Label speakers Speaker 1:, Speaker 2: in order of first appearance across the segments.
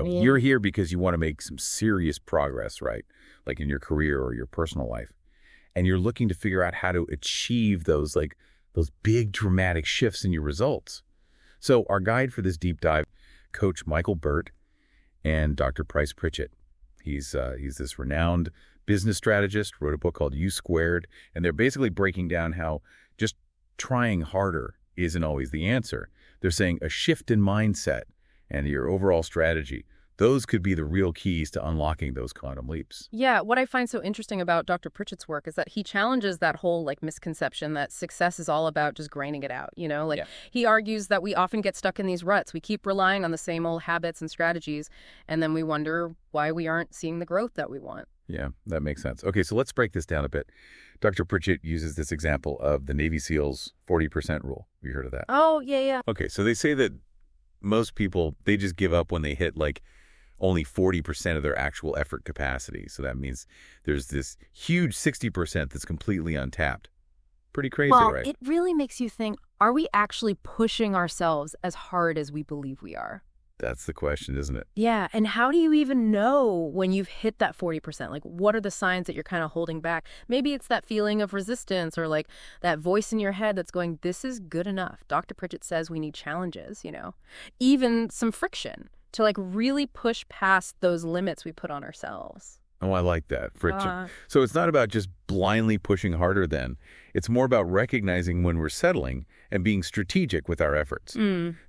Speaker 1: Yeah.
Speaker 2: You're here because you want to make some serious progress, right? Like in your career or your personal life. And you're looking to figure out how to achieve those big dramatic shifts in your results. So our guide for this deep dive, Coach Michael Burt and Dr. Price Pritchett. He's this renowned business strategist, wrote a book called U Squared, and they're basically breaking down how just trying harder isn't always the answer. They're saying a shift in mindset and your overall strategy, those could be the real keys to unlocking those quantum leaps.
Speaker 1: Yeah, what I find so interesting about Dr. Pritchett's work is that he challenges that whole misconception that success is all about just grinding it out,
Speaker 2: Yeah.
Speaker 1: He argues that we often get stuck in these ruts. We keep relying on the same old habits and strategies, and then we wonder why we aren't seeing the growth that we want.
Speaker 2: Yeah, that makes sense. Okay, so let's break this down a bit. Dr. Pritchett uses this example of the Navy SEALs 40% rule. Have you heard of that?
Speaker 1: Oh, yeah.
Speaker 2: Okay, so they say that most people, they just give up when they hit only 40% of their actual effort capacity. So that means there's this huge 60% that's completely untapped. Pretty crazy, right?
Speaker 1: It really makes you think, are we actually pushing ourselves as hard as we believe we are?
Speaker 2: That's the question, isn't it?
Speaker 1: Yeah, and how do you even know when you've hit that 40%? What are the signs that you're kind of holding back? Maybe it's that feeling of resistance or that voice in your head that's going, this is good enough. Dr. Pritchett says we need challenges, even some friction to really push past those limits we put on ourselves.
Speaker 2: Oh, I like that, friction. So it's not about just blindly pushing harder then. It's more about recognizing when we're settling and being strategic with our efforts.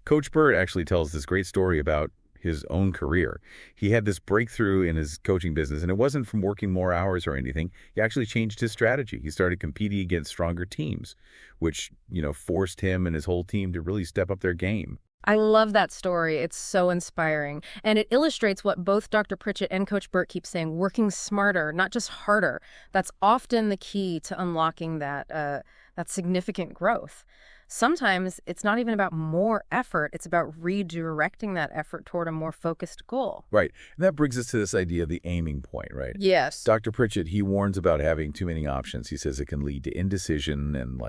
Speaker 2: Coach Burt actually tells this great story about his own career. He had this breakthrough in his coaching business, and it wasn't from working more hours or anything. He actually changed his strategy. He started competing against stronger teams, which, forced him and his whole team to really step up their game.
Speaker 1: I love that story. It's so inspiring. And it illustrates what both Dr. Pritchett and Coach Burt keep saying, working smarter, not just harder. That's often the key to unlocking that significant growth. Sometimes it's not even about more effort. It's about redirecting that effort toward a more focused goal.
Speaker 2: Right. And that brings us to this idea of the aiming point, right?
Speaker 1: Yes.
Speaker 2: Dr. Pritchett, he warns about having too many options. He says it can lead to indecision and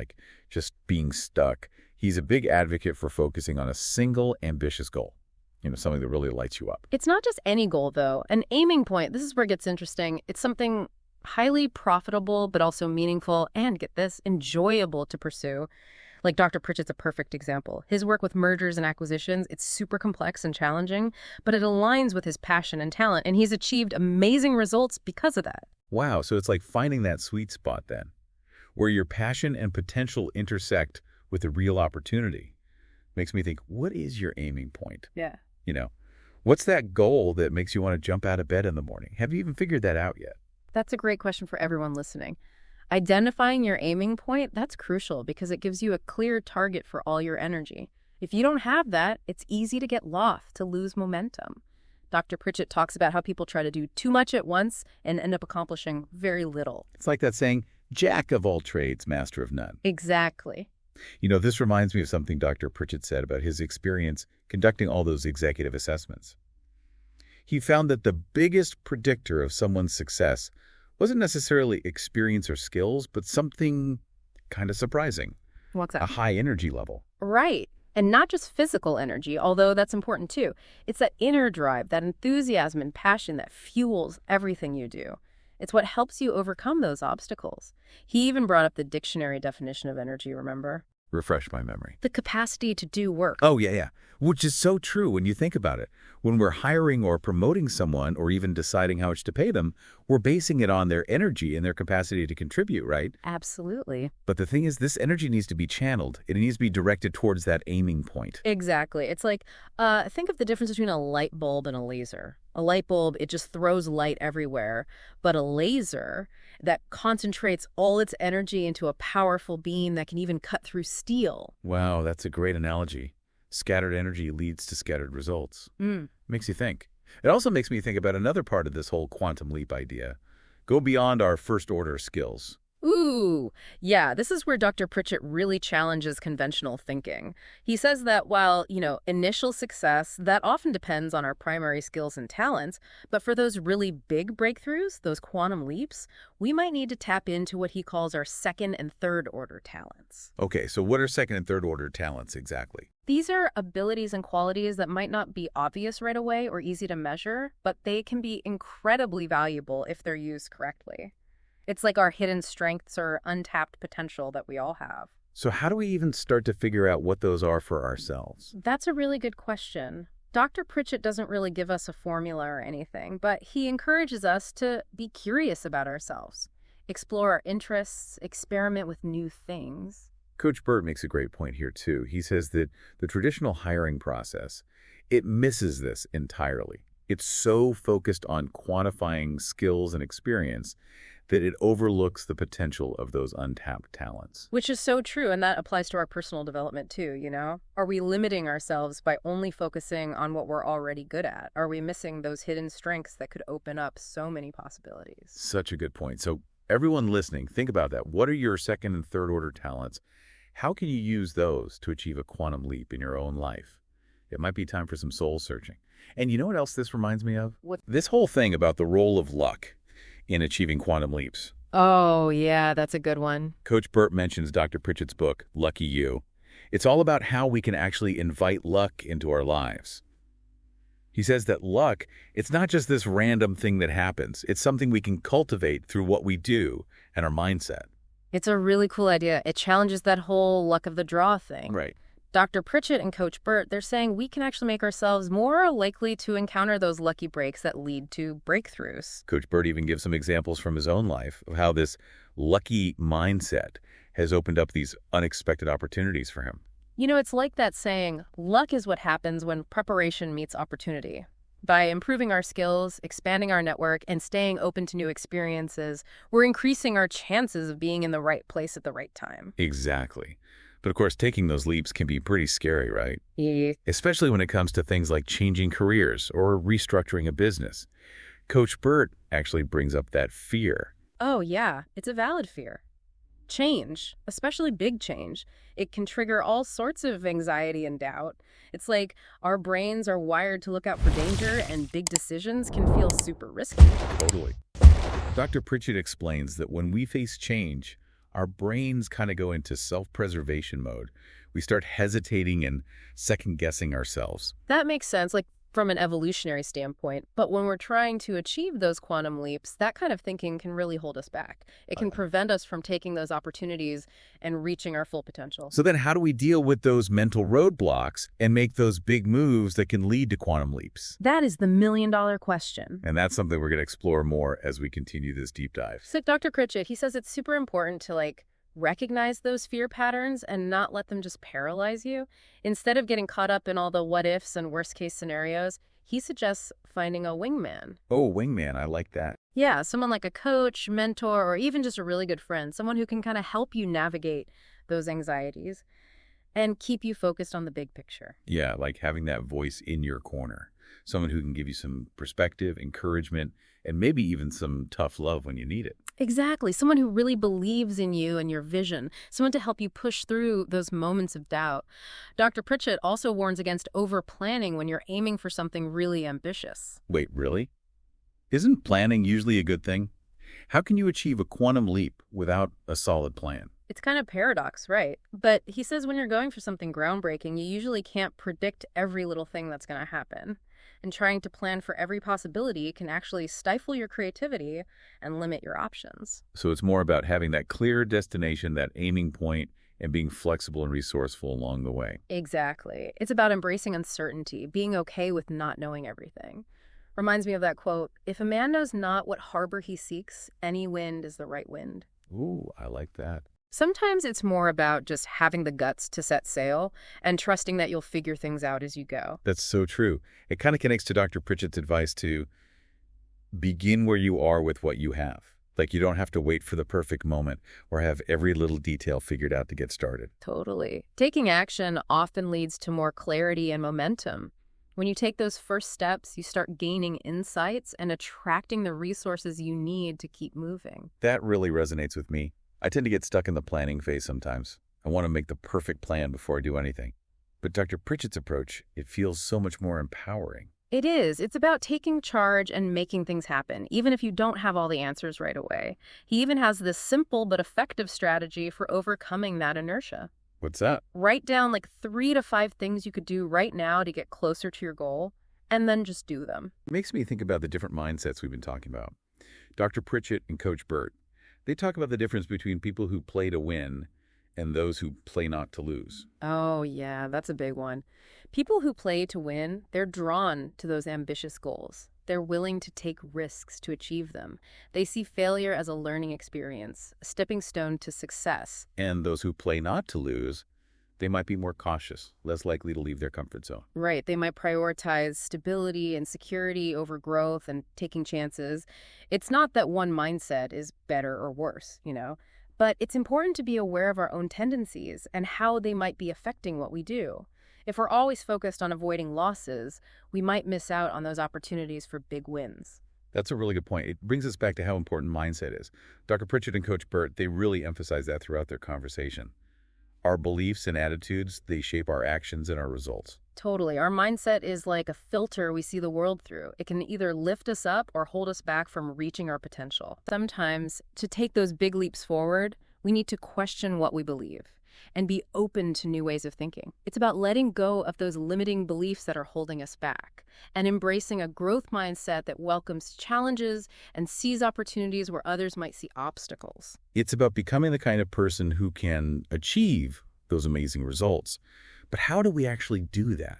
Speaker 2: just being stuck. He's a big advocate for focusing on a single ambitious goal, something that really lights you up.
Speaker 1: It's not just any goal, though. An aiming point, this is where it gets interesting. It's something highly profitable, but also meaningful and, get this, enjoyable to pursue. Dr. Pritchett's a perfect example. His work with mergers and acquisitions, it's super complex and challenging, but it aligns with his passion and talent, and he's achieved amazing results because of that.
Speaker 2: Wow, so it's like finding that sweet spot then, where your passion and potential intersect with a real opportunity. Makes me think, what is your aiming point?
Speaker 1: Yeah.
Speaker 2: What's that goal that makes you want to jump out of bed in the morning? Have you even figured that out yet?
Speaker 1: That's a great question for everyone listening. Identifying your aiming point, that's crucial because it gives you a clear target for all your energy. If you don't have that, it's easy to get lost, to lose momentum. Dr. Pritchett talks about how people try to do too much at once and end up accomplishing very little.
Speaker 2: It's like that saying, Jack of all trades, master of none.
Speaker 1: Exactly.
Speaker 2: This reminds me of something Dr. Pritchett said about his experience conducting all those executive assessments. He found that the biggest predictor of someone's success wasn't necessarily experience or skills, but something kind of surprising.
Speaker 1: What's that?
Speaker 2: A high energy level.
Speaker 1: Right. And not just physical energy, although that's important too. It's that inner drive, that enthusiasm and passion that fuels everything you do. It's what helps you overcome those obstacles. He even brought up the dictionary definition of energy, remember?
Speaker 2: Refresh my memory.
Speaker 1: The capacity to do work.
Speaker 2: Oh, yeah. Which is so true when you think about it. When we're hiring or promoting someone or even deciding how much to pay them, we're basing it on their energy and their capacity to contribute, right?
Speaker 1: Absolutely.
Speaker 2: But the thing is, this energy needs to be channeled. It needs to be directed towards that aiming point.
Speaker 1: Exactly. It's like, think of the difference between a light bulb and a laser. A light bulb, it just throws light everywhere. But a laser that concentrates all its energy into a powerful beam that can even cut through steel.
Speaker 2: Wow, that's a great analogy. Scattered energy leads to scattered results. Makes you think. It also makes me think about another part of this whole quantum leap idea. Go beyond our first-order skills.
Speaker 1: Ooh, yeah, this is where Dr. Pritchett really challenges conventional thinking. He says that while, initial success, that often depends on our primary skills and talents, but for those really big breakthroughs, those quantum leaps, we might need to tap into what he calls our second and third order talents.
Speaker 2: Okay, so what are second and third order talents exactly?
Speaker 1: These are abilities and qualities that might not be obvious right away or easy to measure, but they can be incredibly valuable if they're used correctly. It's like our hidden strengths or untapped potential that we all have.
Speaker 2: So how do we even start to figure out what those are for ourselves?
Speaker 1: That's a really good question. Dr. Pritchett doesn't really give us a formula or anything, but he encourages us to be curious about ourselves, explore our interests, experiment with new things.
Speaker 2: Coach Burt makes a great point here, too. He says that the traditional hiring process, it misses this entirely. It's so focused on quantifying skills and experience that it overlooks the potential of those untapped talents.
Speaker 1: Which is so true, and that applies to our personal development too. Are we limiting ourselves by only focusing on what we're already good at? Are we missing those hidden strengths that could open up so many possibilities?
Speaker 2: Such a good point. So everyone listening, think about that. What are your second and third order talents? How can you use those to achieve a quantum leap in your own life? It might be time for some soul searching. And you know what else this reminds me of?
Speaker 1: What?
Speaker 2: This whole thing about the role of luck in achieving quantum leaps.
Speaker 1: Oh, yeah, that's a good one.
Speaker 2: Coach Burt mentions Dr. Pritchett's book, Lucky You. It's all about how we can actually invite luck into our lives. He says that luck, it's not just this random thing that happens. It's something we can cultivate through what we do and our mindset.
Speaker 1: It's a really cool idea. It challenges that whole luck of the draw thing.
Speaker 2: Right.
Speaker 1: Dr. Pritchett and Coach Burt, they're saying we can actually make ourselves more likely to encounter those lucky breaks that lead to breakthroughs.
Speaker 2: Coach Burt even gives some examples from his own life of how this lucky mindset has opened up these unexpected opportunities for him.
Speaker 1: It's like that saying, luck is what happens when preparation meets opportunity. By improving our skills, expanding our network, and staying open to new experiences, we're increasing our chances of being in the right place at the right time.
Speaker 2: Exactly. But of course, taking those leaps can be pretty scary, right?
Speaker 1: Yeah.
Speaker 2: Especially when it comes to things like changing careers or restructuring a business. Coach Burt actually brings up that fear.
Speaker 1: Oh, yeah, it's a valid fear. Change, especially big change, it can trigger all sorts of anxiety and doubt. It's like our brains are wired to look out for danger, and big decisions can feel super risky.
Speaker 2: Totally. Dr. Pritchett explains that when we face change, our brains kind of go into self-preservation mode. We start hesitating and second-guessing ourselves.
Speaker 1: That makes sense, like from an evolutionary standpoint. But when we're trying to achieve those quantum leaps, that kind of thinking can really hold us back. It can prevent us from taking those opportunities and reaching our full potential.
Speaker 2: So then how do we deal with those mental roadblocks and make those big moves that can lead to quantum leaps?
Speaker 1: That is the million-dollar question.
Speaker 2: And that's something we're going to explore more as we continue this deep dive.
Speaker 1: So Dr. Pritchett, he says it's super important to recognize those fear patterns and not let them just paralyze you. Instead of getting caught up in all the what ifs and worst case scenarios, he suggests finding a wingman.
Speaker 2: Oh, wingman, I like that.
Speaker 1: Yeah, someone like a coach, mentor, or even just a really good friend, someone who can kind of help you navigate those anxieties and keep you focused on the big picture.
Speaker 2: Yeah, like having that voice in your corner. Someone who can give you some perspective, encouragement, and maybe even some tough love when you need it.
Speaker 1: Exactly. Someone who really believes in you and your vision. Someone to help you push through those moments of doubt. Dr. Pritchett also warns against over-planning when you're aiming for something really ambitious.
Speaker 2: Wait, really? Isn't planning usually a good thing? How can you achieve a quantum leap without a solid plan?
Speaker 1: It's kind of paradox, right? But he says when you're going for something groundbreaking, you usually can't predict every little thing that's going to happen. And trying to plan for every possibility can actually stifle your creativity and limit your options.
Speaker 2: So it's more about having that clear destination, that aiming point, and being flexible and resourceful along the way.
Speaker 1: Exactly. It's about embracing uncertainty, being okay with not knowing everything. Reminds me of that quote, "If a man knows not what harbor he seeks, any wind is the right wind."
Speaker 2: Ooh, I like that.
Speaker 1: Sometimes it's more about just having the guts to set sail and trusting that you'll figure things out as you go.
Speaker 2: That's so true. It kind of connects to Dr. Pritchett's advice to begin where you are with what you have. Like you don't have to wait for the perfect moment or have every little detail figured out to get started.
Speaker 1: Totally. Taking action often leads to more clarity and momentum. When you take those first steps, you start gaining insights and attracting the resources you need to keep moving.
Speaker 2: That really resonates with me. I tend to get stuck in the planning phase sometimes. I want to make the perfect plan before I do anything. But Dr. Pritchett's approach, it feels so much more empowering.
Speaker 1: It is. It's about taking charge and making things happen, even if you don't have all the answers right away. He even has this simple but effective strategy for overcoming that inertia.
Speaker 2: What's that?
Speaker 1: Write down like 3 to 5 things you could do right now to get closer to your goal, and then just do them.
Speaker 2: It makes me think about the different mindsets we've been talking about. Dr. Pritchett and Coach Burt, they talk about the difference between people who play to win and those who play not to lose.
Speaker 1: Oh, yeah, that's a big one. People who play to win, they're drawn to those ambitious goals. They're willing to take risks to achieve them. They see failure as a learning experience, a stepping stone to success.
Speaker 2: And those who play not to lose, they might be more cautious, less likely to leave their comfort zone.
Speaker 1: Right, they might prioritize stability and security over growth and taking chances. It's not that one mindset is better or worse, but it's important to be aware of our own tendencies and how they might be affecting what we do. If we're always focused on avoiding losses, we might miss out on those opportunities for big wins.
Speaker 2: That's a really good point. It brings us back to how important mindset is. Dr. Pritchett and Coach Burt, they really emphasize that throughout their conversation. Our beliefs and attitudes, they shape our actions and our results.
Speaker 1: Totally. Our mindset is like a filter we see the world through. It can either lift us up or hold us back from reaching our potential. Sometimes, to take those big leaps forward, we need to question what we believe and be open to new ways of thinking. It's about letting go of those limiting beliefs that are holding us back and embracing a growth mindset that welcomes challenges and sees opportunities where others might see obstacles.
Speaker 2: It's about becoming the kind of person who can achieve those amazing results. But how do we actually do that?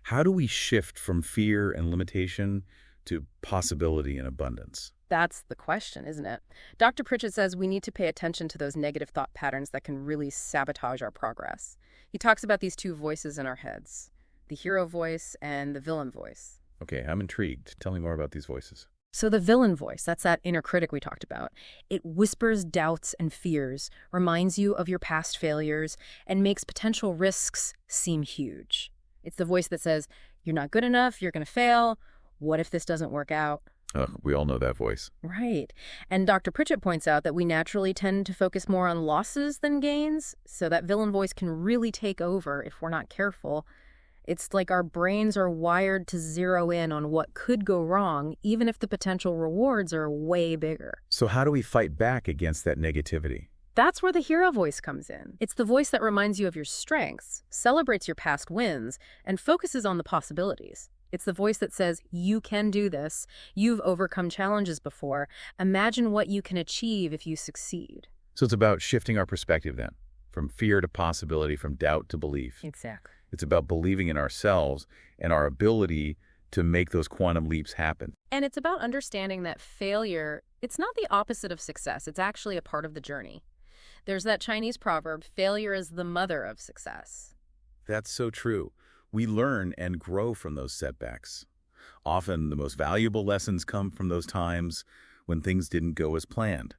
Speaker 2: How do we shift from fear and limitation to possibility and abundance?
Speaker 1: That's the question, isn't it? Dr. Pritchett says we need to pay attention to those negative thought patterns that can really sabotage our progress. He talks about these 2 voices in our heads, the hero voice and the villain voice.
Speaker 2: Okay, I'm intrigued. Tell me more about these voices.
Speaker 1: So the villain voice, that's that inner critic we talked about. It whispers doubts and fears, reminds you of your past failures, and makes potential risks seem huge. It's the voice that says, you're not good enough, you're going to fail, what if this doesn't work out?
Speaker 2: We all know that voice.
Speaker 1: Right. And Dr. Pritchett points out that we naturally tend to focus more on losses than gains, so that villain voice can really take over if we're not careful. It's like our brains are wired to zero in on what could go wrong, even if the potential rewards are way bigger.
Speaker 2: So how do we fight back against that negativity?
Speaker 1: That's where the hero voice comes in. It's the voice that reminds you of your strengths, celebrates your past wins, and focuses on the possibilities. It's the voice that says, you can do this, you've overcome challenges before, imagine what you can achieve if you succeed.
Speaker 2: So it's about shifting our perspective then, from fear to possibility, from doubt to belief.
Speaker 1: Exactly.
Speaker 2: It's about believing in ourselves and our ability to make those quantum leaps happen.
Speaker 1: And it's about understanding that failure, it's not the opposite of success, it's actually a part of the journey. There's that Chinese proverb, failure is the mother of success.
Speaker 2: That's so true. We learn and grow from those setbacks. Often the most valuable lessons come from those times when things didn't go as planned.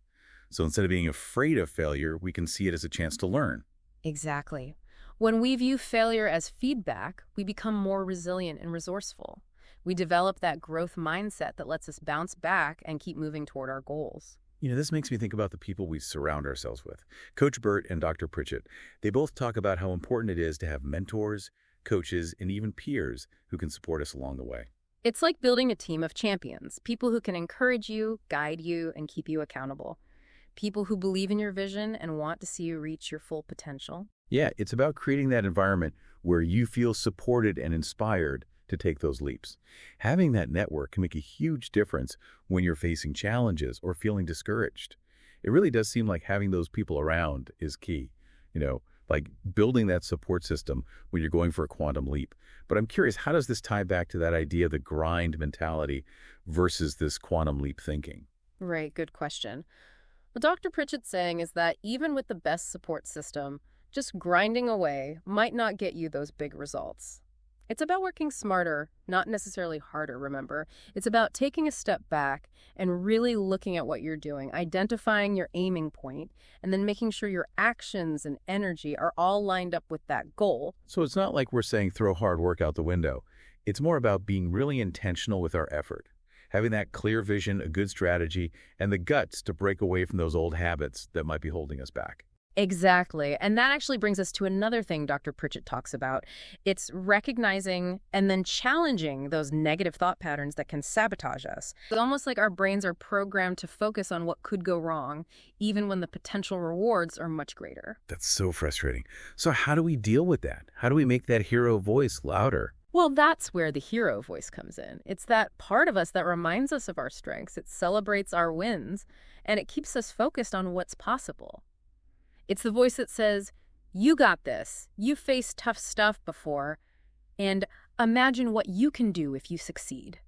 Speaker 2: So instead of being afraid of failure, we can see it as a chance to learn.
Speaker 1: Exactly. When we view failure as feedback, we become more resilient and resourceful. We develop that growth mindset that lets us bounce back and keep moving toward our goals.
Speaker 2: This makes me think about the people we surround ourselves with. Coach Burt and Dr. Pritchett, they both talk about how important it is to have mentors, coaches, and even peers who can support us along the way.
Speaker 1: It's like building a team of champions, people who can encourage you, guide you, and keep you accountable. People who believe in your vision and want to see you reach your full potential.
Speaker 2: Yeah, it's about creating that environment where you feel supported and inspired to take those leaps. Having that network can make a huge difference when you're facing challenges or feeling discouraged. It really does seem like having those people around is key, like building that support system when you're going for a quantum leap. But I'm curious, how does this tie back to that idea of the grind mentality versus this quantum leap thinking?
Speaker 1: Right, good question. What Dr. Pritchett's saying is that even with the best support system, just grinding away might not get you those big results. It's about working smarter, not necessarily harder, remember. It's about taking a step back and really looking at what you're doing, identifying your aiming point, and then making sure your actions and energy are all lined up with that goal.
Speaker 2: So it's not like we're saying throw hard work out the window. It's more about being really intentional with our effort, having that clear vision, a good strategy, and the guts to break away from those old habits that might be holding us back.
Speaker 1: Exactly. And that actually brings us to another thing Dr. Pritchett talks about. It's recognizing and then challenging those negative thought patterns that can sabotage us. It's almost like our brains are programmed to focus on what could go wrong, even when the potential rewards are much greater.
Speaker 2: That's so frustrating. So how do we deal with that? How do we make that hero voice louder?
Speaker 1: Well, that's where the hero voice comes in. It's that part of us that reminds us of our strengths. It celebrates our wins, and it keeps us focused on what's possible. It's the voice that says, you got this, you faced tough stuff before, and imagine what you can do if you succeed.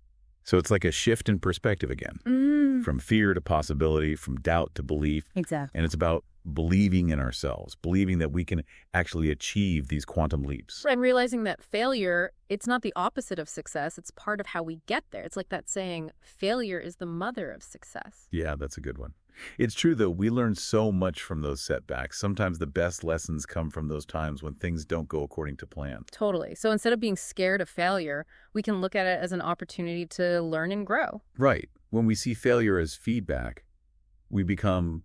Speaker 2: So it's like a shift in perspective again, from fear to possibility, from doubt to belief.
Speaker 1: Exactly.
Speaker 2: And it's about believing in ourselves, believing that we can actually achieve these quantum leaps.
Speaker 1: And realizing that failure, it's not the opposite of success, it's part of how we get there. It's like that saying, failure is the mother of success.
Speaker 2: Yeah, that's a good one. It's true, though, we learn so much from those setbacks. Sometimes the best lessons come from those times when things don't go according to plan.
Speaker 1: Totally. So instead of being scared of failure, we can look at it as an opportunity to learn and grow.
Speaker 2: Right. When we see failure as feedback, we become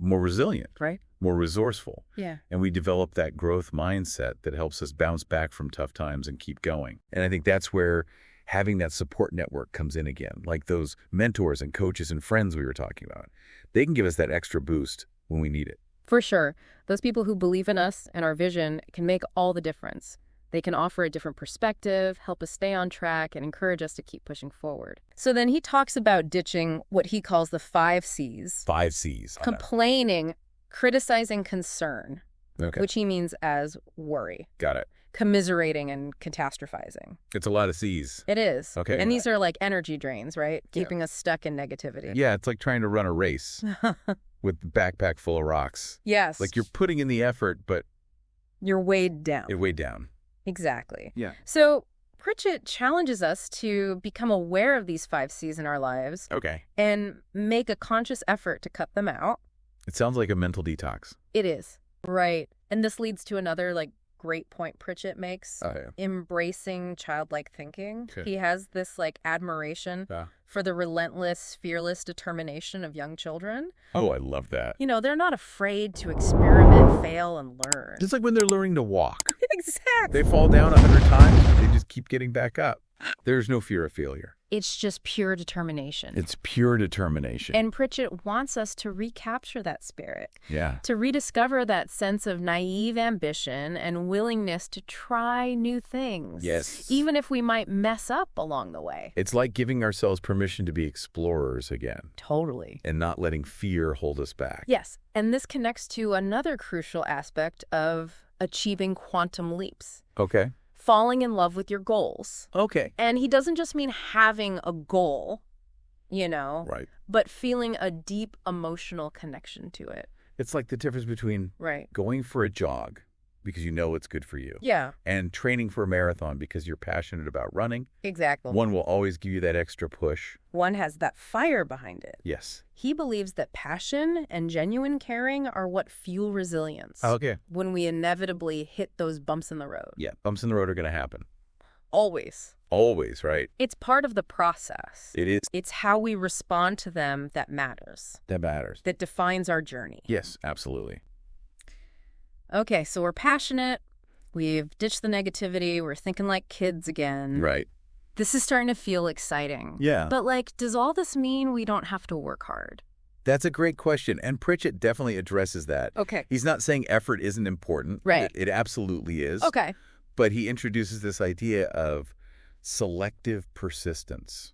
Speaker 2: more resilient,
Speaker 1: Right?
Speaker 2: more resourceful.
Speaker 1: Yeah.
Speaker 2: And we develop that growth mindset that helps us bounce back from tough times and keep going. And I think that's where having that support network comes in again, like those mentors and coaches and friends we were talking about. They can give us that extra boost when we need it.
Speaker 1: For sure. Those people who believe in us and our vision can make all the difference. They can offer a different perspective, help us stay on track, and encourage us to keep pushing forward. So then he talks about ditching what he calls the 5 C's.
Speaker 2: 5 C's.
Speaker 1: Complaining, criticizing, concern,
Speaker 2: Okay.
Speaker 1: which he means as worry,
Speaker 2: Got it.
Speaker 1: commiserating, and catastrophizing.
Speaker 2: It's a lot of C's.
Speaker 1: It is.
Speaker 2: Okay.
Speaker 1: And these are like energy drains, right? Keeping us stuck in negativity.
Speaker 2: Yeah, it's like trying to run a race with a backpack full of rocks.
Speaker 1: Yes.
Speaker 2: Like you're putting in the effort, but
Speaker 1: You're weighed down.
Speaker 2: it weighed down.
Speaker 1: Exactly.
Speaker 2: Yeah.
Speaker 1: So Pritchett challenges us to become aware of these 5 C's in our lives
Speaker 2: Okay.
Speaker 1: and make a conscious effort to cut them out.
Speaker 2: It sounds like a mental detox.
Speaker 1: It is. Right. And this leads to another great point Pritchett makes.
Speaker 2: Oh, yeah.
Speaker 1: Embracing childlike thinking.
Speaker 2: Okay.
Speaker 1: He has this admiration
Speaker 2: Yeah.
Speaker 1: for the relentless, fearless determination of young children.
Speaker 2: Oh, I love that.
Speaker 1: You know, they're not afraid to experiment, fail, and learn.
Speaker 2: Just like when they're learning to walk.
Speaker 1: Exactly.
Speaker 2: They fall down 100 times, but they just keep getting back up. There's no fear of failure.
Speaker 1: It's just pure determination.
Speaker 2: It's pure determination.
Speaker 1: And Pritchett wants us to recapture that spirit,
Speaker 2: Yeah.
Speaker 1: to rediscover that sense of naive ambition and willingness to try new things.
Speaker 2: Yes.
Speaker 1: Even if we might mess up along the way.
Speaker 2: It's like giving ourselves permission to be explorers again
Speaker 1: Totally.
Speaker 2: and not letting fear hold us back.
Speaker 1: Yes. And this connects to another crucial aspect of achieving quantum leaps.
Speaker 2: Okay.
Speaker 1: Falling in love with your goals.
Speaker 2: Okay.
Speaker 1: And he doesn't just mean having a goal,
Speaker 2: Right.
Speaker 1: but feeling a deep emotional connection to it.
Speaker 2: It's like the difference between
Speaker 1: Right.
Speaker 2: going for a jog because you know it's good for you
Speaker 1: Yeah,
Speaker 2: and training for a marathon because you're passionate about running.
Speaker 1: exactly.
Speaker 2: One will always give you that extra push.
Speaker 1: One has that fire behind it.
Speaker 2: Yes.
Speaker 1: He believes that passion and genuine caring are what fuel resilience
Speaker 2: Okay.
Speaker 1: when we inevitably hit those bumps in the road.
Speaker 2: Yeah. Bumps in the road are going to happen.
Speaker 1: Always.
Speaker 2: Always, right?
Speaker 1: It's part of the process.
Speaker 2: It is.
Speaker 1: It's how we respond to them that matters,
Speaker 2: That matters.
Speaker 1: that defines our journey.
Speaker 2: Yes, absolutely.
Speaker 1: Okay, so we're passionate. We've ditched the negativity. We're thinking like kids again.
Speaker 2: Right.
Speaker 1: This is starting to feel exciting.
Speaker 2: Yeah.
Speaker 1: But does all this mean we don't have to work hard?
Speaker 2: That's a great question. And Pritchett definitely addresses that.
Speaker 1: Okay.
Speaker 2: He's not saying effort isn't important.
Speaker 1: Right.
Speaker 2: It absolutely is.
Speaker 1: Okay.
Speaker 2: But he introduces this idea of selective persistence.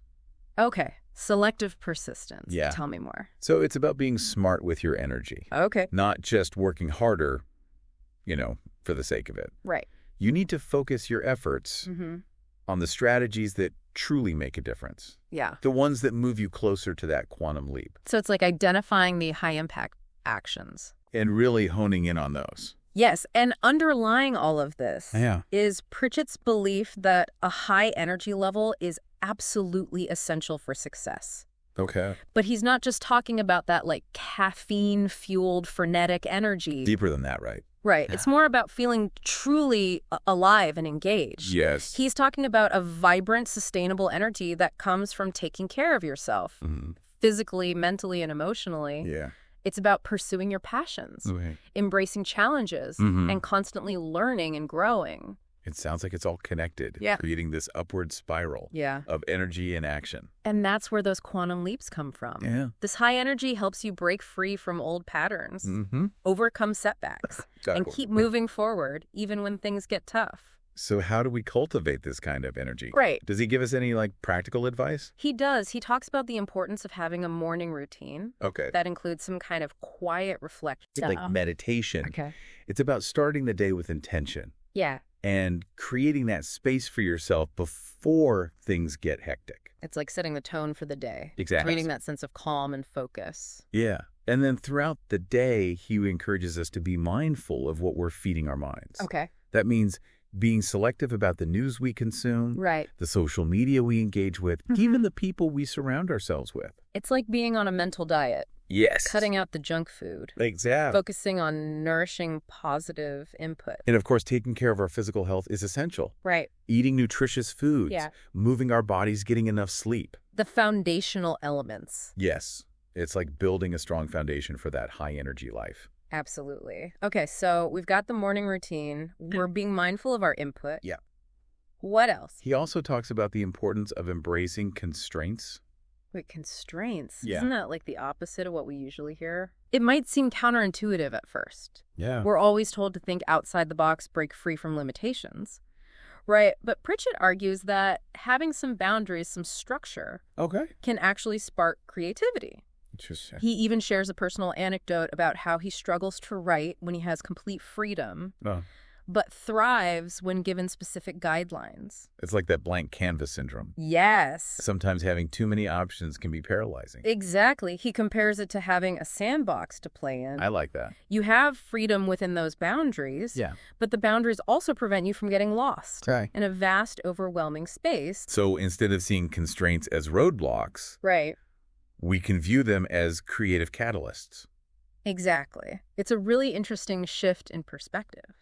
Speaker 1: Okay. Selective persistence.
Speaker 2: Yeah.
Speaker 1: Tell me more.
Speaker 2: So it's about being smart with your energy,
Speaker 1: Okay.
Speaker 2: not just working harder, for the sake of it.
Speaker 1: Right.
Speaker 2: You need to focus your efforts
Speaker 1: Mm-hmm.
Speaker 2: on the strategies that truly make a difference,
Speaker 1: Yeah.
Speaker 2: the ones that move you closer to that quantum leap,
Speaker 1: So it's like identifying the high impact actions.
Speaker 2: and really honing in on those.
Speaker 1: Yes. And underlying all of this
Speaker 2: Yeah.
Speaker 1: is Pritchett's belief that a high energy level is absolutely essential for success.
Speaker 2: Okay.
Speaker 1: But he's not just talking about that caffeine fueled frenetic energy.
Speaker 2: Deeper than that, right?
Speaker 1: Right. It's more about feeling truly alive and engaged.
Speaker 2: Yes.
Speaker 1: He's talking about a vibrant, sustainable energy that comes from taking care of yourself, physically, mentally, and emotionally.
Speaker 2: Yeah.
Speaker 1: It's about pursuing your passions,
Speaker 2: Okay.
Speaker 1: embracing challenges, and constantly learning and growing.
Speaker 2: It sounds like it's all connected,
Speaker 1: Yeah.
Speaker 2: creating this upward spiral
Speaker 1: Yeah.
Speaker 2: of energy and action.
Speaker 1: And that's where those quantum leaps come from.
Speaker 2: Yeah.
Speaker 1: This high energy helps you break free from old patterns, overcome setbacks, and keep moving forward even when things get tough.
Speaker 2: So how do we cultivate this kind of energy?
Speaker 1: Right.
Speaker 2: Does he give us any practical advice?
Speaker 1: He does. He talks about the importance of having a morning routine
Speaker 2: Okay.
Speaker 1: that includes some kind of quiet reflection.
Speaker 2: Like meditation.
Speaker 1: Okay.
Speaker 2: It's about starting the day with intention
Speaker 1: Yeah.
Speaker 2: and creating that space for yourself before things get hectic.
Speaker 1: It's like setting the tone for the day.
Speaker 2: Exactly.
Speaker 1: Creating that sense of calm and focus.
Speaker 2: Yeah. And then throughout the day, he encourages us to be mindful of what we're feeding our minds.
Speaker 1: Okay.
Speaker 2: That means being selective about the news we consume,
Speaker 1: Right.
Speaker 2: the social media we engage with, even the people we surround ourselves with.
Speaker 1: It's like being on a mental diet.
Speaker 2: Yes.
Speaker 1: Cutting out the junk food.
Speaker 2: Exactly.
Speaker 1: Focusing on nourishing positive input.
Speaker 2: And of course, taking care of our physical health is essential.
Speaker 1: Right.
Speaker 2: Eating nutritious foods,
Speaker 1: Yeah.
Speaker 2: moving our bodies, getting enough sleep.
Speaker 1: The foundational elements.
Speaker 2: Yes. It's like building a strong foundation for that high energy life.
Speaker 1: Absolutely. Okay, so we've got the morning routine. We're being mindful of our input.
Speaker 2: Yeah.
Speaker 1: What else?
Speaker 2: He also talks about the importance of embracing constraints.
Speaker 1: Wait, constraints?
Speaker 2: Yeah.
Speaker 1: Isn't that like the opposite of what we usually hear? It might seem counterintuitive at first.
Speaker 2: Yeah.
Speaker 1: We're always told to think outside the box, break free from limitations. Right, but Pritchett argues that having some boundaries, some structure,
Speaker 2: Okay.
Speaker 1: can actually spark creativity.
Speaker 2: Interesting.
Speaker 1: He even shares a personal anecdote about how he struggles to write when he has complete freedom,
Speaker 2: Oh.
Speaker 1: but thrives when given specific guidelines.
Speaker 2: It's like that blank canvas syndrome.
Speaker 1: Yes.
Speaker 2: Sometimes having too many options can be paralyzing.
Speaker 1: Exactly. He compares it to having a sandbox to play in.
Speaker 2: I like that.
Speaker 1: You have freedom within those boundaries,
Speaker 2: Yeah.
Speaker 1: but the boundaries also prevent you from getting lost
Speaker 2: Right.
Speaker 1: in a vast, overwhelming space.
Speaker 2: So instead of seeing constraints as roadblocks,
Speaker 1: Right.
Speaker 2: we can view them as creative catalysts.
Speaker 1: Exactly. It's a really interesting shift in perspective.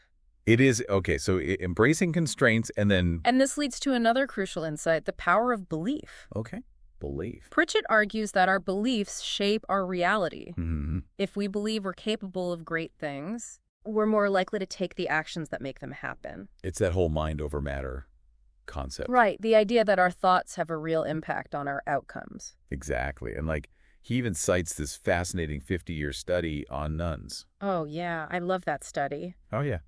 Speaker 2: It is, okay, so embracing constraints and then,
Speaker 1: And this leads to another crucial insight, the power of belief.
Speaker 2: okay, belief.
Speaker 1: Pritchett argues that our beliefs shape our reality.
Speaker 2: Mm-hmm.
Speaker 1: If we believe we're capable of great things, we're more likely to take the actions that make them happen.
Speaker 2: It's that whole mind over matter concept.
Speaker 1: Right, the idea that our thoughts have a real impact on our outcomes.
Speaker 2: Exactly. And he even cites this fascinating 50-year study on nuns.
Speaker 1: Oh, yeah, I love that study.
Speaker 2: Oh, yeah.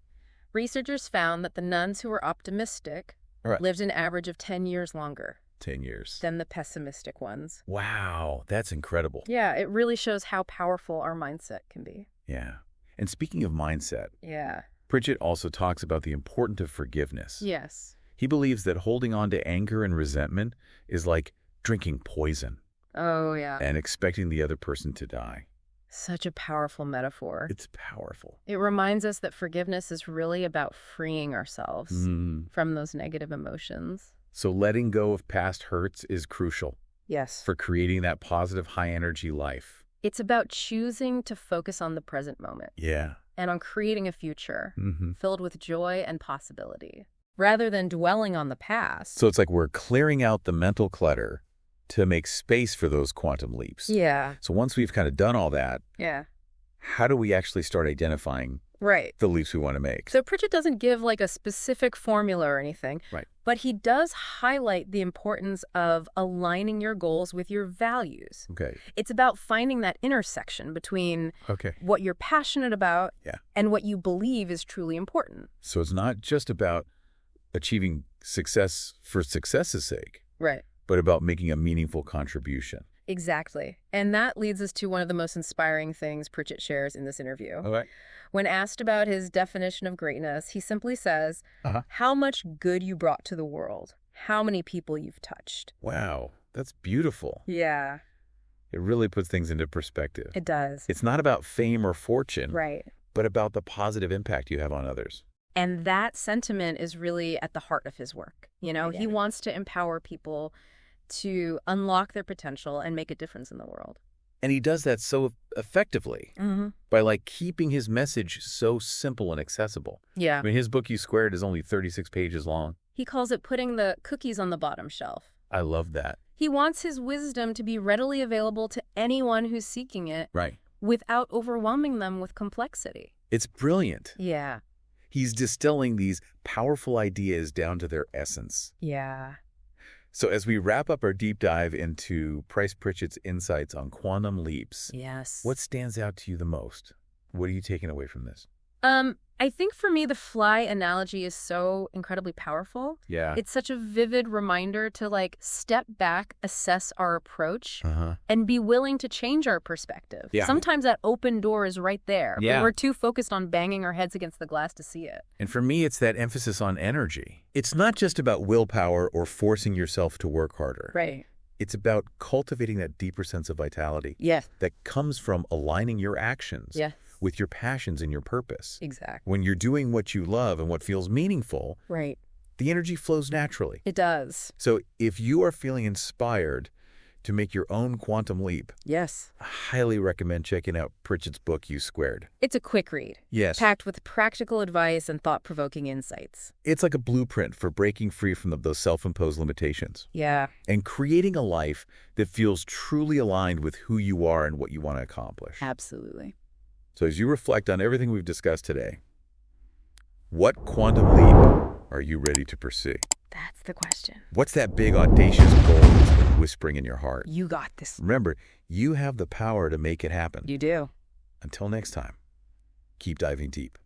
Speaker 1: Researchers found that the nuns who were optimistic
Speaker 2: Right.
Speaker 1: lived an average of 10 years longer
Speaker 2: 10 years.
Speaker 1: than the pessimistic ones.
Speaker 2: Wow, that's incredible.
Speaker 1: Yeah, it really shows how powerful our mindset can be.
Speaker 2: Yeah. And speaking of mindset,
Speaker 1: Yeah.
Speaker 2: Pritchett also talks about the importance of forgiveness.
Speaker 1: Yes.
Speaker 2: He believes that holding on to anger and resentment is like drinking poison
Speaker 1: Oh, yeah.
Speaker 2: and expecting the other person to die.
Speaker 1: Such a powerful metaphor.
Speaker 2: It's powerful.
Speaker 1: It reminds us that forgiveness is really about freeing ourselves
Speaker 2: Mm.
Speaker 1: from those negative emotions.
Speaker 2: So letting go of past hurts is crucial
Speaker 1: Yes.
Speaker 2: for creating that positive, high-energy life.
Speaker 1: It's about choosing to focus on the present moment
Speaker 2: Yeah.
Speaker 1: and on creating a future
Speaker 2: Mm-hmm.
Speaker 1: filled with joy and possibility, rather than dwelling on the past.
Speaker 2: So it's like we're clearing out the mental clutter to make space for those quantum leaps.
Speaker 1: Yeah.
Speaker 2: So once we've kind of done all that,
Speaker 1: Yeah.
Speaker 2: how do we actually start identifying
Speaker 1: Right.
Speaker 2: the leaps we want to make?
Speaker 1: So Pritchett doesn't give like a specific formula or anything,
Speaker 2: Right.
Speaker 1: but he does highlight the importance of aligning your goals with your values.
Speaker 2: Okay.
Speaker 1: It's about finding that intersection between
Speaker 2: Okay.
Speaker 1: what you're passionate about
Speaker 2: Yeah.
Speaker 1: and what you believe is truly important.
Speaker 2: So it's not just about achieving success for success's sake,
Speaker 1: Right.
Speaker 2: but about making a meaningful contribution.
Speaker 1: Exactly. And that leads us to one of the most inspiring things Pritchett shares in this interview.
Speaker 2: Okay.
Speaker 1: When asked about his definition of greatness, he simply says, how much good you brought to the world, how many people you've touched.
Speaker 2: Wow. That's beautiful.
Speaker 1: Yeah,
Speaker 2: It really puts things into perspective.
Speaker 1: it does.
Speaker 2: It's not about fame or fortune,
Speaker 1: Right.
Speaker 2: but about the positive impact you have on others.
Speaker 1: And that sentiment is really at the heart of his work. You know, he
Speaker 2: Yeah.
Speaker 1: wants to empower people to unlock their potential and make a difference in the world.
Speaker 2: And he does that so effectively
Speaker 1: Mm-hmm.
Speaker 2: by like keeping his message so simple and accessible.
Speaker 1: Yeah.
Speaker 2: I mean, his book, You Squared, is only 36 pages long.
Speaker 1: He calls it putting the cookies on the bottom shelf.
Speaker 2: I love that.
Speaker 1: He wants his wisdom to be readily available to anyone who's seeking it
Speaker 2: Right.
Speaker 1: without overwhelming them with complexity.
Speaker 2: It's brilliant.
Speaker 1: Yeah.
Speaker 2: He's distilling these powerful ideas down to their essence.
Speaker 1: Yeah.
Speaker 2: So as we wrap up our deep dive into Price Pritchett's insights on quantum leaps,
Speaker 1: Yes.
Speaker 2: what stands out to you the most? What are you taking away from this?
Speaker 1: I think for me, the fly analogy is so incredibly powerful.
Speaker 2: Yeah.
Speaker 1: It's such a vivid reminder to like step back, assess our approach, and be willing to change our perspective.
Speaker 2: Yeah.
Speaker 1: Sometimes that open door is right there,
Speaker 2: Yeah.
Speaker 1: but we're too focused on banging our heads against the glass to see it.
Speaker 2: And for me, it's that emphasis on energy. It's not just about willpower or forcing yourself to work harder.
Speaker 1: Right.
Speaker 2: It's about cultivating that deeper sense of vitality
Speaker 1: Yes.
Speaker 2: that comes from aligning your actions
Speaker 1: Yes.
Speaker 2: with your passions and your purpose.
Speaker 1: Exactly.
Speaker 2: When you're doing what you love and what feels meaningful,
Speaker 1: Right.
Speaker 2: the energy flows naturally.
Speaker 1: It does.
Speaker 2: So if you are feeling inspired to make your own quantum leap,
Speaker 1: Yes.
Speaker 2: I highly recommend checking out Pritchett's book, You Squared.
Speaker 1: It's a quick read,
Speaker 2: Yes.
Speaker 1: packed with practical advice and thought-provoking insights.
Speaker 2: It's like a blueprint for breaking free from those self-imposed limitations
Speaker 1: Yeah.
Speaker 2: and creating a life that feels truly aligned with who you are and what you want to accomplish.
Speaker 1: Absolutely.
Speaker 2: So as you reflect on everything we've discussed today, what quantum leap are you ready to pursue?
Speaker 1: That's the question.
Speaker 2: What's that big, audacious goal that's been whispering in your heart?
Speaker 1: You got this.
Speaker 2: Remember, you have the power to make it happen.
Speaker 1: You do.
Speaker 2: Until next time, keep diving deep.